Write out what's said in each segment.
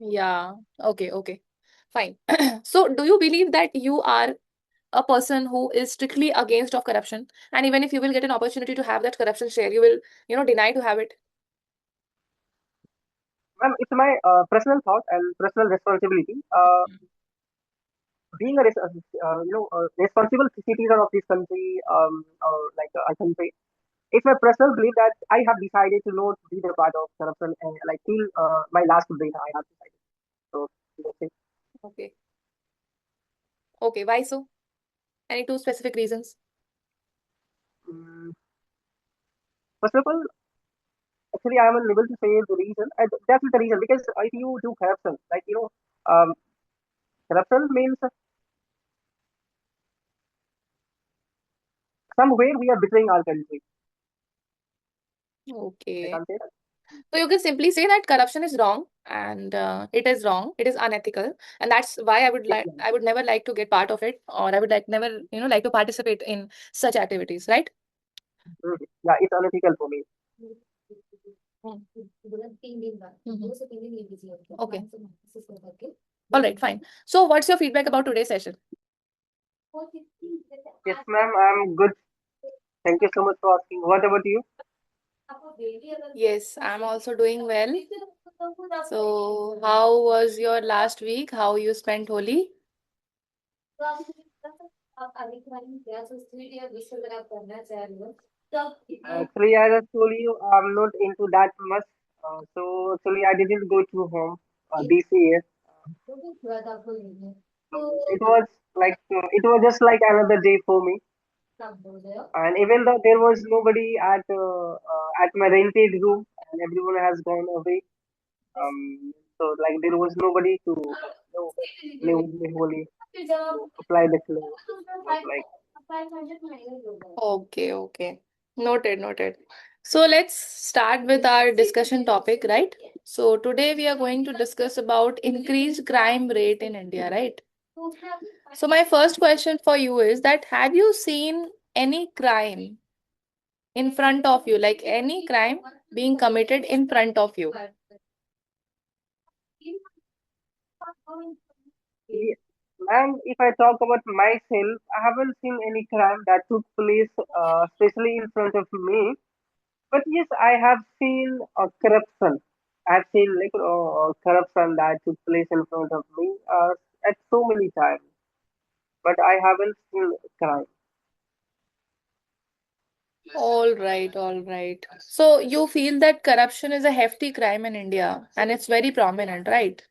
Yeah. Okay. Okay. Fine. So, do you believe that you are a person who is strictly against of corruption, and even if you will get an opportunity to have that corruption share, you will, deny to have it? Ma'am, it's my personal thought and personal responsibility. Being a responsible citizen of this country, or like I can say, it's my personal belief that I have decided to not be the part of corruption, and like till my last breath, I have decided. So that's it. Okay. Okay. Why so? Any two specific reasons? Mm, First of all, actually, I am unable to say the reason. That is the reason because if you do corruption, like corruption means somewhere we are betraying our country. I Okay. can't say that. So you can simply say that corruption is wrong, and it is wrong. It is unethical, and that's why Yeah, I would never like to get part of it, or I would never, like to participate in such activities, right? yeah, it's unethical for me. Mhm. Okay. All right, fine. So, what's your feedback about today's session? Yes, ma'am, I'm good. Thank you so much for asking. What about you? Yes, I'm also doing well. So, how was your last week? How you spent Holi? Actually, I just told you I'm not into that much. So actually, I didn't go to home this year. It was it was just like another day for me. And even though there was nobody at my rented room, and everyone has gone away. So like there was nobody to play with me Holi, to apply the clothes. It was like Okay, okay. Noted, noted. So let's start with our discussion topic, right? So today we are going to discuss about increased crime rate in India, right? So my first question for you is that have you seen any crime in front of you, like any crime being committed in front of you? yeah. And if I talk about myself, I haven't seen any crime that took place, especially in front of me. But yes, I have seen corruption. I've seen corruption that took place in front of me at so many times. But I haven't seen crime. All right, all right. So you feel that corruption is a hefty crime in India and it's very prominent, right?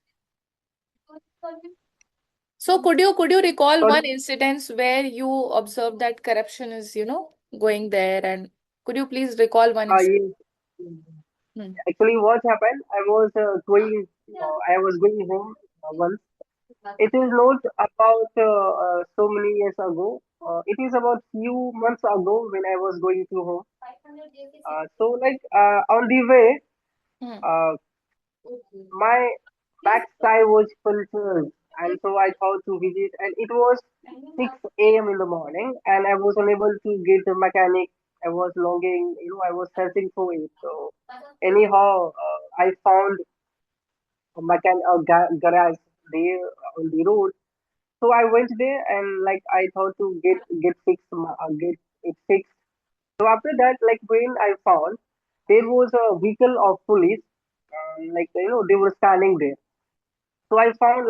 So could you recall Sorry. one incidence where you observed that corruption is, going there, and could you please recall one incident? Yes. Hmm. Actually, what happened? I was going home once. It is not about so many years ago. It is about few months ago when I was going to home. On the way, Hmm. uh, my backside was filtered, and so I thought to visit, and it was 6 a.m. in the morning, and I was unable to get a mechanic. I was longing, I was searching for it. So anyhow, I found garage there on the road. So I went there and like I thought to get it fixed. So after that, like when I found there was a vehicle of police, they were standing there. So I found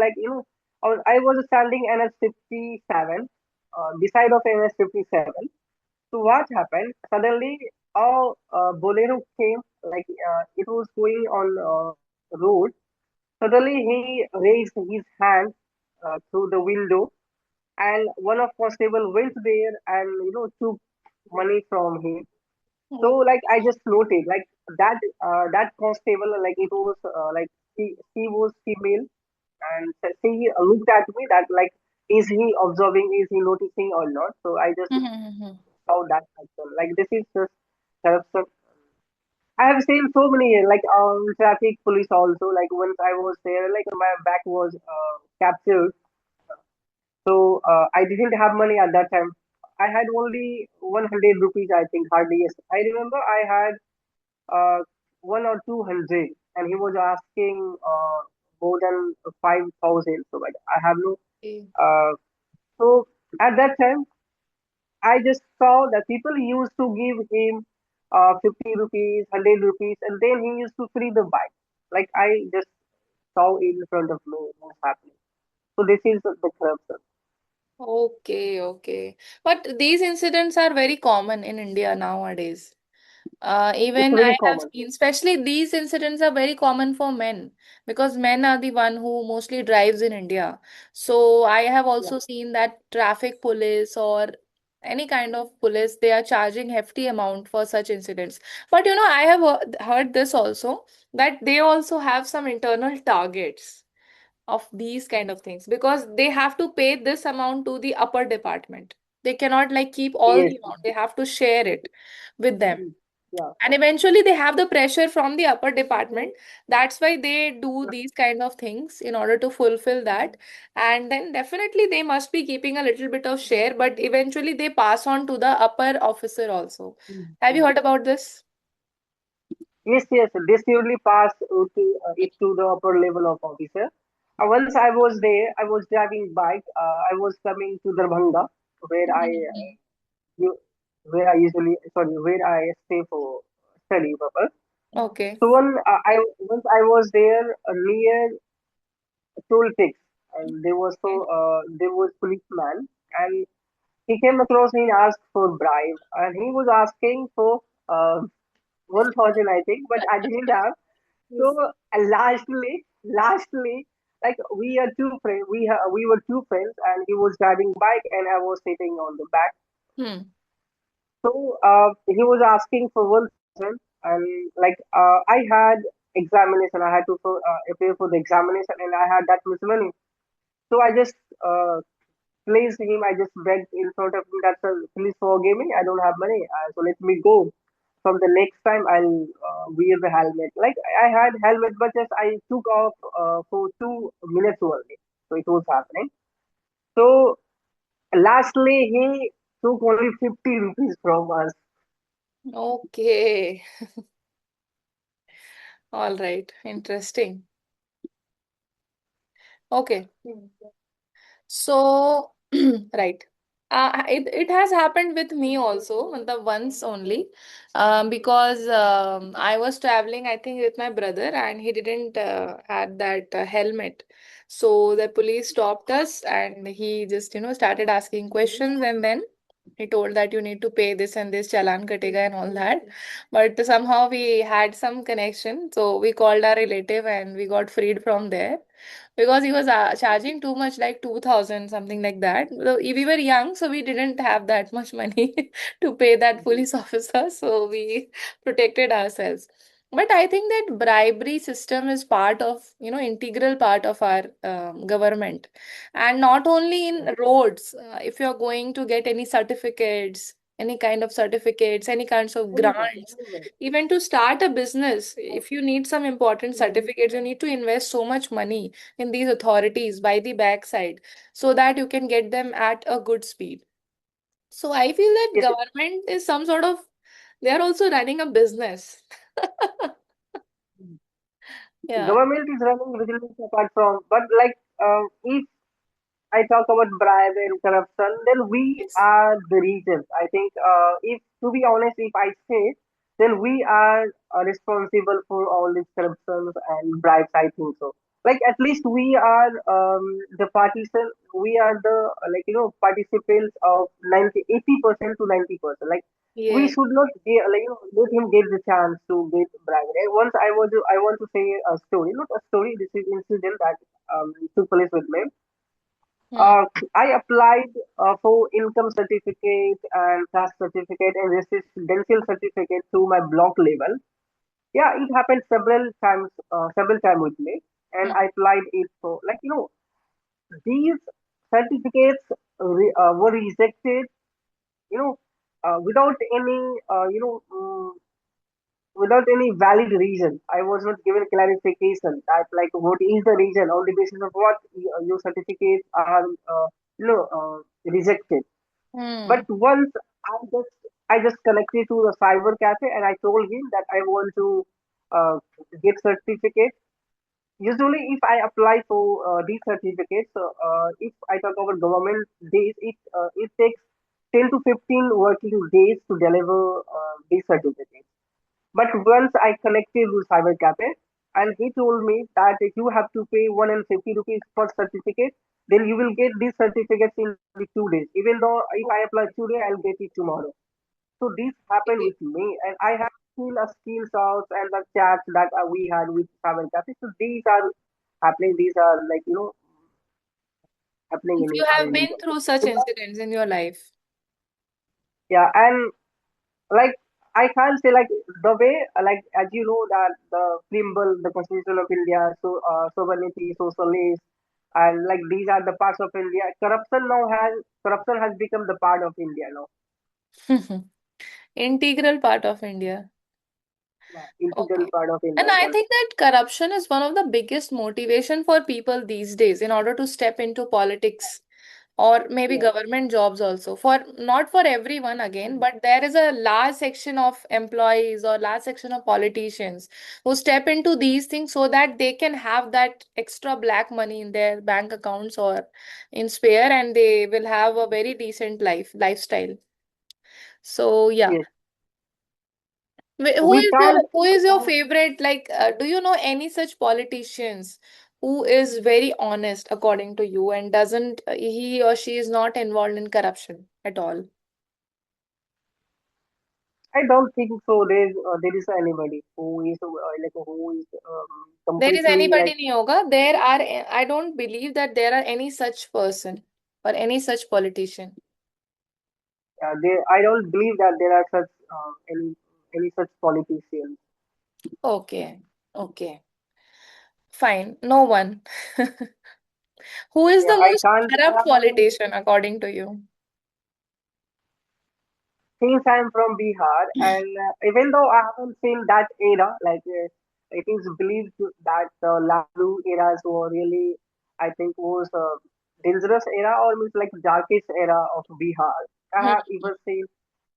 I was standing NS 57, beside of NS 57. So what happened? Suddenly, a bolero came, it was going on road. Suddenly, he raised his hand through the window, and one of constable went there and took money from him. So Oh, like I just noted like that constable like it was she was female, and she looked at me that like is he observing, is he noticing or not? So I just hmm. saw that action. Like this is just corruption. I have seen so many like traffic police also. Like once I was there, like my back was captured. So I didn't have money at that time. I had only 100 rupees, I think, hardly. Yes, I remember I had uh, 1 or 200, and he was asking. more than 5,000. So like, I have no. Okay. So at that time, I just saw that people used to give him 50 rupees, 100 rupees, and then he used to free the bike. Like I just saw in front of me what's happening. So this is the corruption. Okay, okay. But these incidents are very common in India nowadays. It's Even I very have common. seen, especially these incidents are very common for men because men are the one who mostly drives in India. So I have Yeah. also seen that traffic police or any kind of police, they are charging hefty amount for such incidents. But I have heard this also that they also have some internal targets of these kind of things because they have to pay this amount to the upper department. They cannot like keep all Yes. the amount. They have to share it with them. Mm. Yeah. And eventually they have the pressure from the upper department. That's why they do these kind of things in order to fulfill that. And then definitely they must be keeping a little bit of share, but eventually they pass on to the upper officer also. Mm. Have you Mm. heard about this? Yes, yes. This usually pass it to the upper level of officer. Once I was there, I was driving bike. I was coming to Darbhanga, where Mhm. u- where I stay for study purpose. Okay. So once I was there near toll tax, and there was policeman, and he came across me and asked for bribe, and he was asking for 1,000, I think, but I didn't have. So Yes. lastly, like we were two friends, and he was driving bike, and I was sitting on the back. Hmm. So he was asking for 1,000, and like I had examination, I had to appear for the examination, and I had that much money. So I just pleased him. I just begged in front of him that, "Sir, please forgive me. I don't have money, so let me go. From the next time, I'll wear the helmet." Like I had helmet, but just I took off for 2 minutes only. So it was happening. So lastly, he took only 50 rupees from us. Okay. All right. Interesting. Okay. So, right. It has happened with me also, the once only, because I was traveling, I think, with my brother, and he didn't had that helmet. So the police stopped us, and he just started asking questions, and then he told that you need to pay this and this challan katega and all that. But somehow we had some connection, so we called our relative and we got freed from there because he was charging too much, like 2,000, something like that. So we were young, so we didn't have that much money to pay that police officer, so we protected ourselves. But I think that bribery system is part of, integral part of our government. And not only in roads, if you're going to get any certificates, any kind of certificates, any kinds of Anywhere, grants, anywhere. even to start a business, if you need some important certificates, you need to invest so much money in these authorities by the backside so that you can get them at a good speed. So I feel that Yes, government is some sort of, they are also running a business. Yeah. government is running business apart from, but like if I talk about bribe and corruption, then we Yes. are the regions. I think, if to be honest, if I say, then we are responsible for all these corruptions and bribes. I think so. Like at least we are the partisan. We are the participants of 80% to 90%. Like we Yeah. should not get, let him get the chance to get bribery. Once I want to say a story, not a story. This is incident that took place with me. Hmm. uh, I applied for income certificate and caste certificate and residential certificate to my block level. Yeah, it happened several times with me, and Hmm. I applied it for, these certificates were rejected. You know, without any without any valid reason. I was not given clarification that like what is the reason on the basis of what your certificates are rejected. But Hmm. once I just connected to the cyber cafe and I told him that I want to uh, get certificate. usually if I apply for these certificates, if I talk about government days, it takes 10 to 15 working days to deliver these certificates. But once I connected with Cyber Cafe, and he told me that if you have to pay 150 rupees per certificate, then you will get these certificates in only 2 days. Even though if I apply today, I'll get it tomorrow. So this happened with me, and I have seen a screenshots and the chats that we had with Cyber Cafe. So these are happening. These are like happening You have in been India. through such Because, incidents in your life. yeah, and like I can't say like the way like as you know that the preamble, the Constitution of India, so sovereignty, socialist, and like these are the parts of India. Corruption has become the part of India now. Integral part of India. Yeah, integral Okay. part of And India. I But think that corruption is one of the biggest motivation for people these days in order to step into politics or maybe yeah, government jobs also. For not for everyone again, but there is a large section of employees or large section of politicians who step into these things so that they can have that extra black money in their bank accounts or in spare, and they will have a very decent lifestyle. So yeah. yes, Who we is can't. your favorite? Like, do you know any such politicians who is very honest according to you and doesn't he or she is not involved in corruption at all? I don't think so. There is anybody who is There is completely anybody like in yoga. There are. I don't believe that there are any such person or any such politician. there. I don't believe that there are such any such politicians. Okay, okay, fine. No one. Who is Yeah, the I most can't. corrupt politician according to you? Since I'm from Bihar, and even though I haven't seen that era, it is believed that the Laloo eras were really, I think, was a dangerous era or means like darkest era of Bihar. I Hmm. have even seen.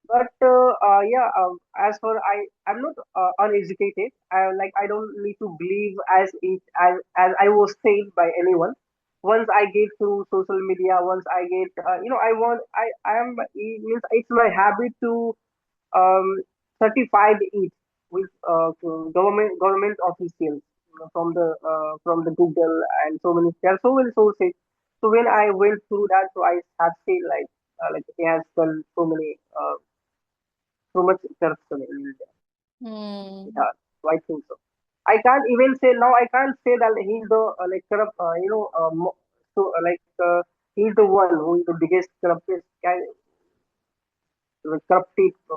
But yeah, as for I'm not uneducated. I don't need to believe as I was said by anyone. Once I get through social media, once I get, I want, I am, it means it's my habit to um, certify it with government officials from the Google and so many, there are so many sources. So when I went through that, so I have seen like he has done so much corruption in India. Hmm. Yeah, so I think so. I can't even say now. I can't say that he's the like corrupt. He's the one who is the biggest corrupted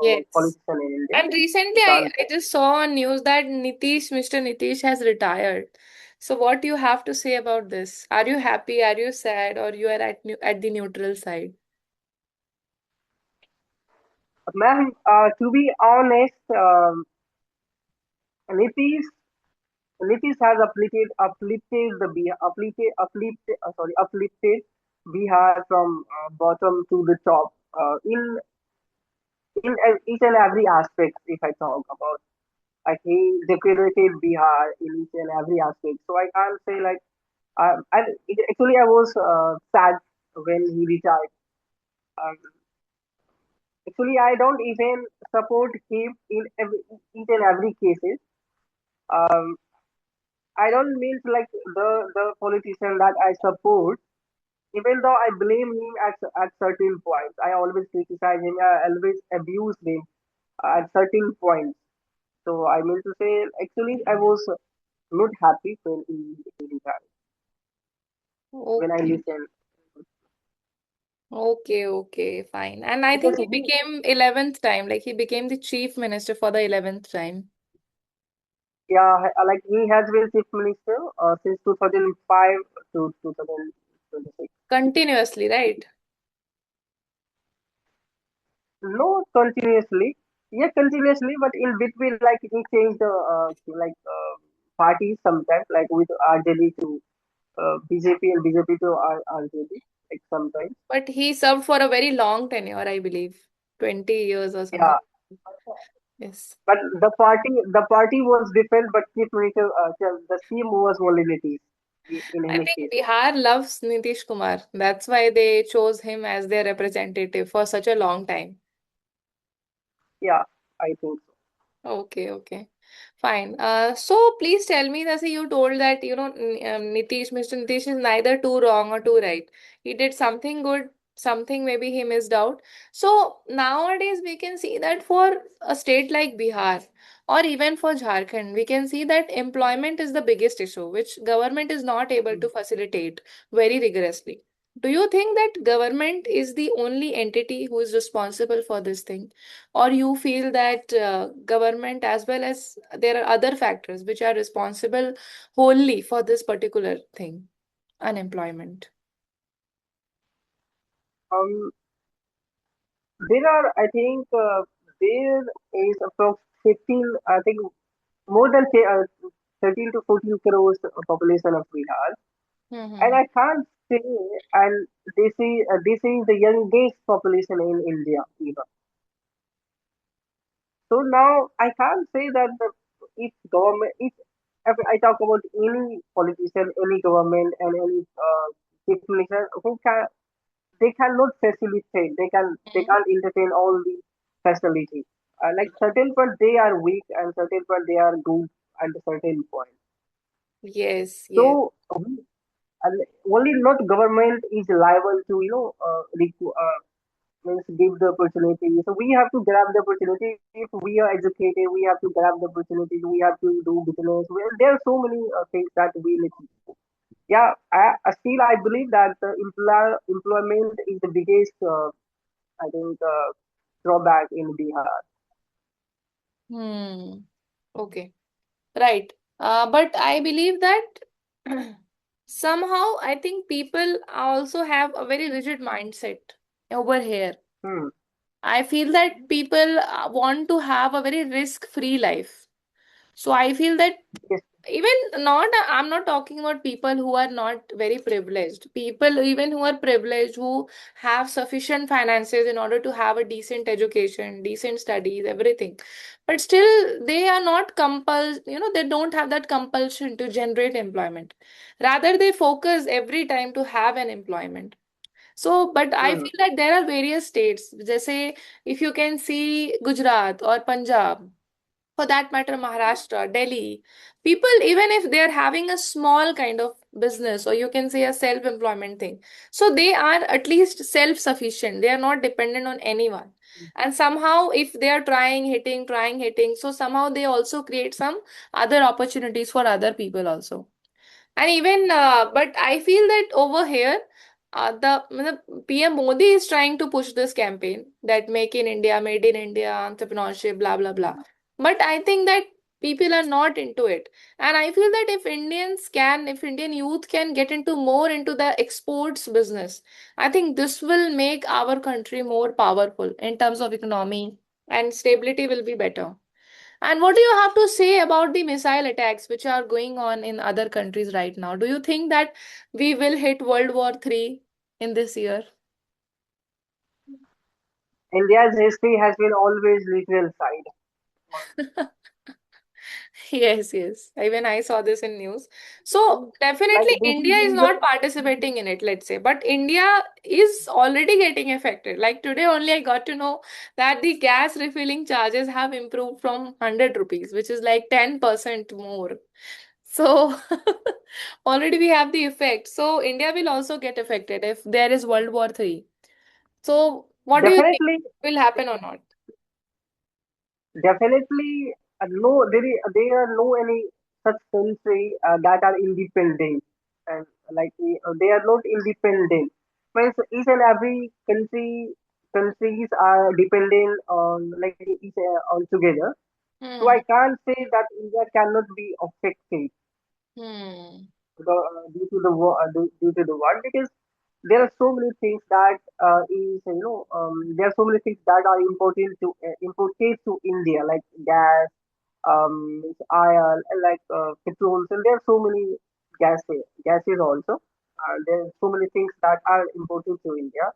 Yes. politician in India. And recently, I can't. I just saw on news that Mr. Nitish has retired. So what do you have to say about this? Are you happy? Are you sad? Or you are at the neutral side? Ma'am, to be honest, Nitish Nitish has uplifted Bihar from bottom to the top each and every aspect. If I talk about, like he decorated Bihar in each and every aspect. So I can't say like actually I was sad when he retired. Um, Actually, I don't even support him in each and every cases. Um, I don't mean like the politician that I support. Even though I blame him at certain points, I always criticize him. I always abuse him at certain points. So I mean to say, actually, I was not happy when he retired. When I Okay. listened, Okay, okay, fine. And I because think he became 11th time, like he became the chief minister for the 11th time. like he has been chief minister since 2005 to 2026. Continuously, right? No, continuously. Yeah, continuously, but in between, like he changed the parties sometimes, like with RJD to BJP and BJP to RJD, like sometimes. But he served for a very long tenure, I believe. 20 years or something. Yeah, Yes. But the party was different, but the scheme was only Nitish in I his think case. Bihar loves Nitish Kumar. That's why they chose him as their representative for such a long time. Yeah, I think so. Okay, okay. Fine. So please tell me, Nasi, you told that, Nitish, Mr. Nitish is neither too wrong or too right. He did something good, something maybe he missed out. So nowadays we can see that for a state like Bihar or even for Jharkhand, we can see that employment is the biggest issue, which government is not able to facilitate very rigorously. Do you think that government is the only entity who is responsible for this thing? Or you feel that government as well as there are other factors which are responsible wholly for this particular thing, unemployment? Um, there are, I think, there is approx 15, I think, more than 13 to 14 crores population of Bihar, and Mm-hmm. I can't say, and this is the youngest population in India even. So now I can't say that if government, if I talk about any politician, any government, and any chief minister who can, they cannot facilitate, they can't entertain all the facilities. Like certain point they are weak and certain point they are good at a certain point. Yes, yes. So and only not government is liable to means give the opportunity. So we have to grab the opportunity. If we are educated, we have to grab the opportunities. We have to do business. Well, there are so many things that we need to do. Yeah, still I believe that employment is the biggest, I think, drawback in Bihar. Hmm. Okay. Right. But I believe that somehow I think people also have a very rigid mindset over here. Hmm. I feel that people want to have a very risk-free life. So I feel that Yes. even not, I'm not talking about people who are not very privileged. People even who are privileged, who have sufficient finances in order to have a decent education, decent studies, everything. But still, they are not compelled, they don't have that compulsion to generate employment. Rather, they focus every time to have an employment. So, but I Hmm. feel that there are various states. Just say if you can see Gujarat or Punjab, for that matter, Maharashtra, Delhi, people, even if they are having a small kind of business, or you can say a self-employment thing, so they are at least self-sufficient. They are not dependent on anyone. And somehow, if they are trying, hitting, so somehow they also create some other opportunities for other people also. And even, but I feel that over here, the PM Modi is trying to push this campaign that make in India, made in India, entrepreneurship, blah, blah, blah. But I think that people are not into it. And I feel that if Indian youth can get into more into the exports business, I think this will make our country more powerful in terms of economy, and stability will be better. And what do you have to say about the missile attacks which are going on in other countries right now? Do you think that we will hit World War III in this year? India's history has been always literal side. Yes, yes. Even I saw this in news. So Like definitely this India is is the not participating in it, let's say. But India is already getting affected. Like today only I got to know that the gas refilling charges have improved from 100 rupees, which is like 10% more. So already we have the effect. So India will also get affected if there is World War III. So what do you think definitely will happen or not? Definitely, there are no any such country that are independent, and they are not independent. Means each and every countries are dependent on like each on together. So I Hmm. can't say that India cannot be affected Hmm. due to the war, because there are so many things that there are so many things that are imported to India, like gas, iron, and petrols, and there are so many gases also. There are so many things that are imported to India.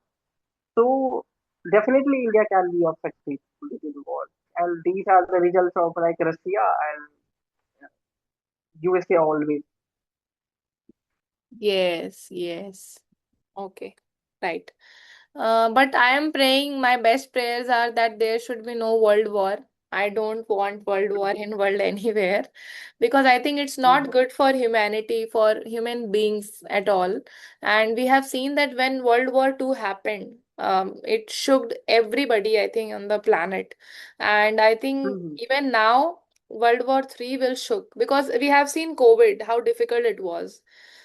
So definitely India can be affected due to the war. and these are the results of like Russia and USA always. Yes, yes. Okay, right. But I am praying, my best prayers are that there should be no world war. I don't want world war in world anywhere because I think it's not Mhm. good for humanity, for human beings at all. And we have seen that when World War II happened, it shook everybody, I think, on the planet. And I think Mhm. even now, World War III will shook because we have seen COVID, how difficult it was.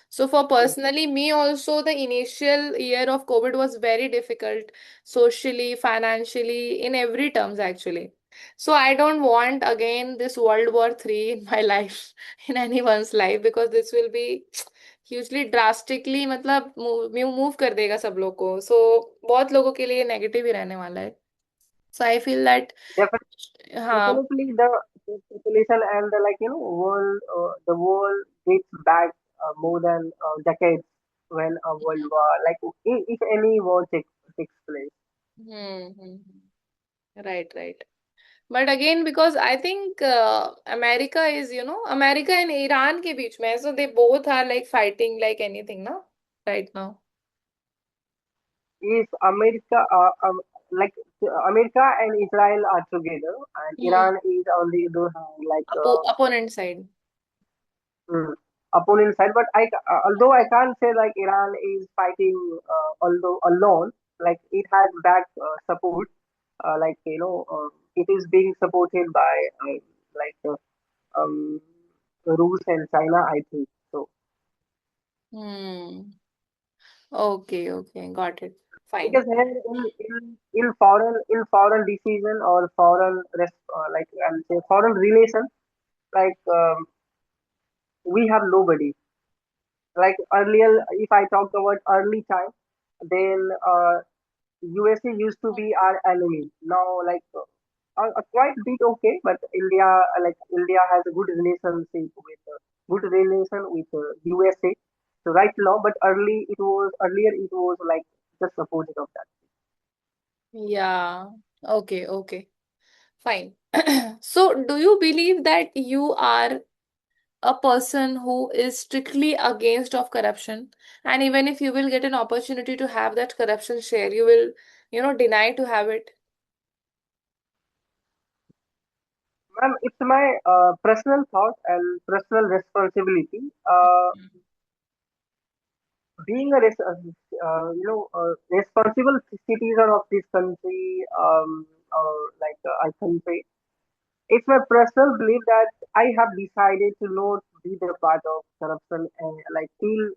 So for Yes, personally me also, the initial year of COVID was very difficult socially, financially, in every terms actually. So I don't want again this World War III in my life, in anyone's life, because this will be hugely drastically मतलब move कर देगा सब लोग को. So बहुत लोगों के लिए नेगेटिव ही रहने वाला है. So I feel that हाँ. definitely the population and the like world the world dates back more than decades when a world war like if any war takes place. Hmm. Right, right. But again, because I think America is, America and Iran के बीच में है, so they both are like fighting like anything, na? Right now. Is America like America and Israel are together and Hmm. Iran is on the other hand like Opponent side. mm, opponent side. But although I can't say like Iran is fighting although alone, like it has back support, like it is being supported by like um, Russia and China, I think so. Hmm. Okay, okay, got it. Fine. Because here in foreign decision or like I'll say foreign relations, like we have nobody. Like earlier, if I talk about early time, then USA used to be our enemy. Now, like quite bit okay, but India has a good relationship with good relation with USA. So right now, but earlier it was like just opposite of that. Yeah. Okay, okay. Fine. So, do you believe that you are a person who is strictly against of corruption, and even if you will get an opportunity to have that corruption share, you will, deny to have it? Ma'am, it's my personal thought and personal responsibility. Being a responsible citizen of this country, or like our country, it's my personal belief that I have decided to not be the part of corruption and like till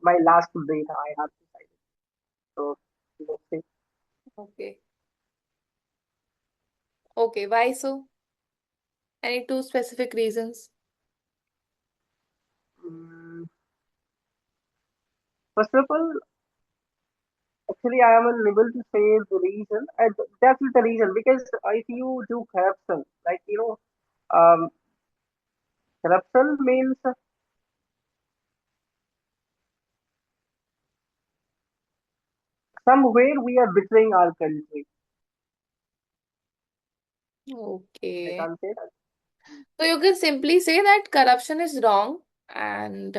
my last breath I have decided. So that's it. Okay. Okay, why so? Any two specific reasons? Mm, First of all, actually I am unable to say the reason. That is the reason because if you do corruption, like corruption means somewhere we are betraying our country. I Okay. can't say that. So you can simply say that corruption is wrong and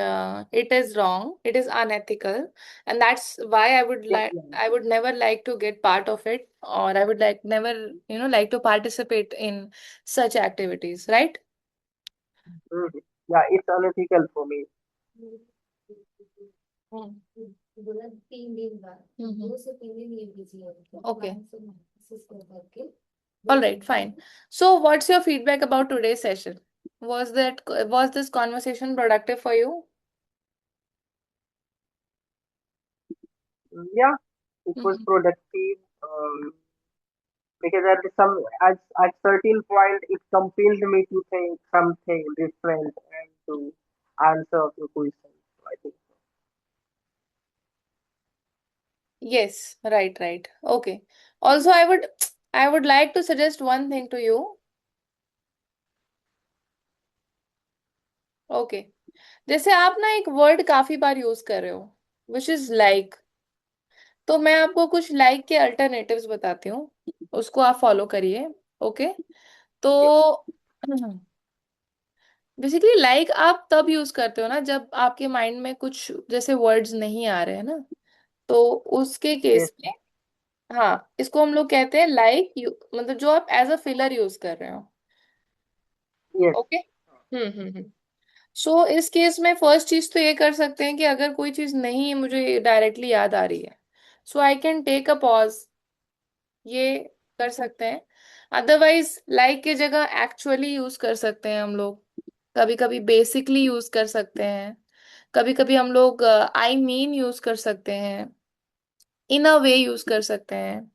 it is wrong, it is unethical, and that's why Yeah, yeah. I would never like to get part of it, or I would like never, like to participate in such activities, right? Mhm. Yeah, it's unethical for me. Hmm, Okay. All right, fine. So, what's your feedback about today's session? Was this conversation productive for you? Yeah, it was Mhm. productive because at certain point it compelled me to think something different and to answer your question. So I think Yes, right, right. Okay. Also, I would like to suggest one thing to you. Okay. जैसे आप ना एक word काफी बार use कर रहे हो, which is like, तो मैं आपको कुछ लाइक के अल्टरनेटिव्स बताती हूँ, उसको आप फॉलो करिए. ओके. तो बेसिकली लाइक आप तब यूज करते हो ना जब आपके माइंड में कुछ जैसे वर्ड्स नहीं आ रहे हैं ना, तो उसके Yes, केस में, हाँ, इसको हम लोग कहते हैं लाइक यू, मतलब जो आप एज अ फिलर यूज कर रहे हो। yes, okay. सो इस केस में फर्स्ट चीज तो ये कर सकते हैं कि अगर कोई चीज नहीं मुझे डायरेक्टली याद आ रही है, so I can take a pause, ये कर सकते हैं। अदरवाइज लाइक की जगह एक्चुअली यूज कर सकते हैं हम लोग, कभी कभी बेसिकली यूज कर सकते हैं, कभी कभी हम लोग आई मीन यूज कर सकते हैं, इन अ वे यूज कर सकते हैं,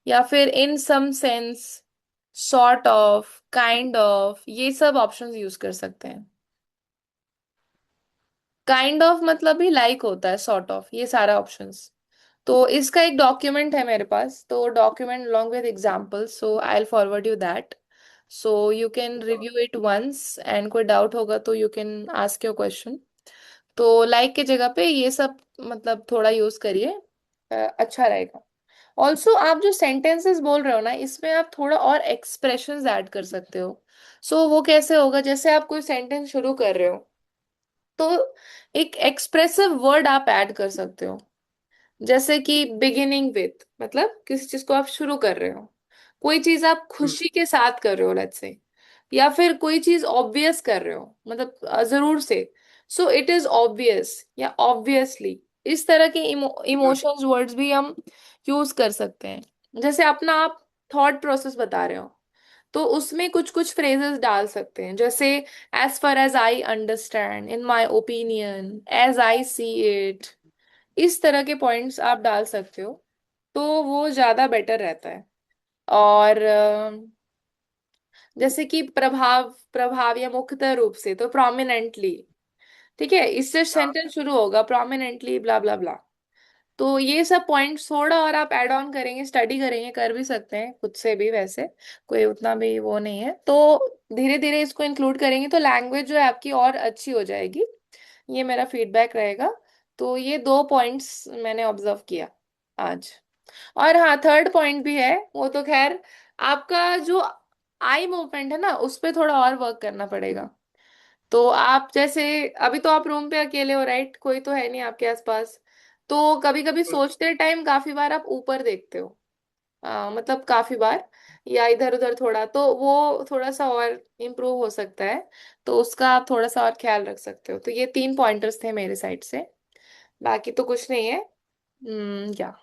या फिर in some sense, sort of, kind of, ये सब ऑप्शंस यूज कर सकते हैं। काइंड ऑफ मतलब भी लाइक होता है, सॉर्ट ऑफ, ये सारा ऑप्शंस। तो इसका एक डॉक्यूमेंट है मेरे पास, तो document along with examples, so I'll forward you that, so you can review it once, and कोई डाउट होगा तो you can ask your question। तो लाइक के जगह पे ये सब मतलब थोड़ा यूज करिए, अच्छा रहेगा। ऑल्सो आप जो सेंटेंसेस बोल रहे हो ना, इसमें आप थोड़ा और एक्सप्रेशंस ऐड कर सकते हो। सो वो कैसे होगा, जैसे आप कोई सेंटेंस शुरू कर रहे हो, तो एक एक्सप्रेसिव वर्ड आप ऐड कर सकते हो। जैसे कि बिगिनिंग विथ, मतलब किसी चीज को आप शुरू कर रहे हो, कोई चीज आप mm, खुशी के साथ कर रहे हो लेट्स से, या फिर कोई चीज ऑब्वियस कर रहे हो, मतलब जरूर से, सो इट इज ऑब्वियस या ऑब्वियसली, इस तरह के mm, इमोशंस वर्ड्स भी हम यूज कर सकते हैं। जैसे अपना आप थॉट प्रोसेस बता रहे हो, तो उसमें कुछ कुछ फ्रेजेस डाल सकते हैं, जैसे as far as I understand, in my opinion, as I see it, इस तरह के पॉइंट्स आप डाल सकते हो, तो वो ज्यादा बेटर रहता है। और जैसे कि प्रभाव, प्रभाव या मुख्यतः रूप से, तो प्रोमिनेंटली, ठीक है, इससे हाँ, सेंटेंस शुरू होगा प्रोमिनेंटली ब्ला ब्ला ब्ला। तो ये सब पॉइंट्स थोड़ा और आप ऐड ऑन करेंगे, स्टडी करेंगे, कर भी सकते हैं खुद से भी, वैसे कोई उतना भी वो नहीं है, तो धीरे धीरे इसको इंक्लूड करेंगे तो लैंग्वेज जो है आपकी और अच्छी हो जाएगी। ये मेरा फीडबैक रहेगा। तो ये दो पॉइंट्स मैंने ऑब्जर्व किया आज। और हाँ, थर्ड पॉइंट भी है, वो तो खैर आपका जो आई मूवमेंट है ना, उस पे थोड़ा और वर्क करना पड़ेगा। तो आप जैसे, अभी तो आप रूम पे अकेले हो राइट, कोई तो है नहीं आपके आसपास, तो कभी कभी mm, सोचते टाइम काफी बार आप ऊपर देखते हो, मतलब काफी बार, या इधर उधर थोड़ा, तो वो थोड़ा सा और इम्प्रूव हो सकता है, तो उसका आप थोड़ा सा और ख्याल रख सकते हो। तो ये तीन पॉइंटर्स थे मेरे साइड से, बाकी तो कुछ नहीं है। या